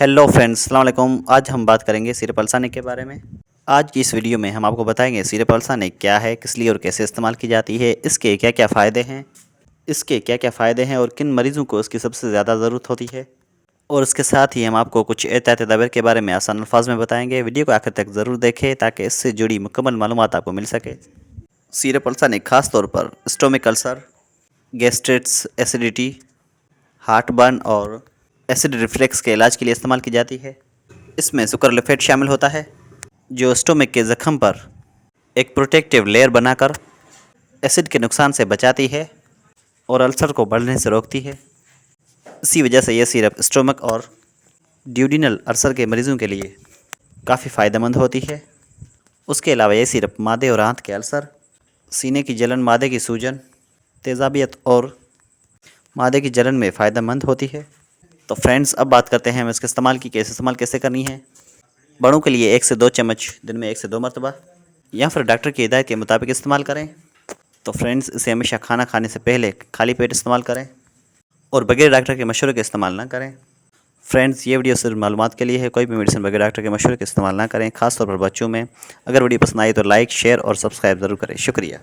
Hello friends, अस्सलाम वालेकुम। आज हम बात करेंगे सिरप अल्साने के बारे में। आज की इस वीडियो में हम आपको बताएंगे सिरप अल्साने क्या है, किस लिए और कैसे इस्तेमाल की जाती है, इसके क्या क्या फ़ायदे हैं और किन मरीज़ों को इसकी सबसे ज़्यादा ज़रूरत होती है। और इसके साथ ही हम आपको कुछ एहतियाती तदबीर के बारे में आसान अल्फाज में बताएंगे। वीडियो को आखिर तक ज़रूर देखें ताकि इससे जुड़ी मुकम्मल मालूमात आपको मिल सके। सिरप अल्साने ख़ास तौर पर stomach ulcer, gastritis, acidity, heart burn और एसिड रिफ्लेक्स के इलाज के लिए इस्तेमाल की जाती है। इसमें सुकरलिफेट शामिल होता है जो स्टोमिक के ज़ख्म पर एक प्रोटेक्टिव लेयर बनाकर एसिड के नुकसान से बचाती है और अल्सर को बढ़ने से रोकती है। इसी वजह से यह सिरप स्टोमक और ड्यूडिनल अल्सर के मरीज़ों के लिए काफ़ी फ़ायदेमंद होती है। उसके अलावा यह सिरप मादे और आंत के अल्सर, सीने की जलन, मादे की सूजन, तेज़ाबियत और मादे की जलन में फ़ायदेमंद होती है। तो फ्रेंड्स, अब बात करते हैं हम इसके इस्तेमाल कैसे करनी है। बड़ों के लिए 1 से 2 चम्मच दिन में 1 से 2 मरतबा या फिर डॉक्टर की हिदायत के मुताबिक इस्तेमाल करें। तो फ्रेंड्स, इसे हमेशा खाना खाने से पहले खाली पेट इस्तेमाल करें और बगैर डॉक्टर के मशवरे के इस्तेमाल ना करें। फ्रेंड्स, ये वीडियो सिर्फ मालूमात के लिए है। कोई भी मेडिसिन बगैर डॉक्टर के मशवरे के इस्तेमाल ना करें, खासतौर पर बच्चों में। अगर वीडियो पसंद आई तो लाइक, शेयर और सब्सक्राइब ज़रूर करें। शुक्रिया।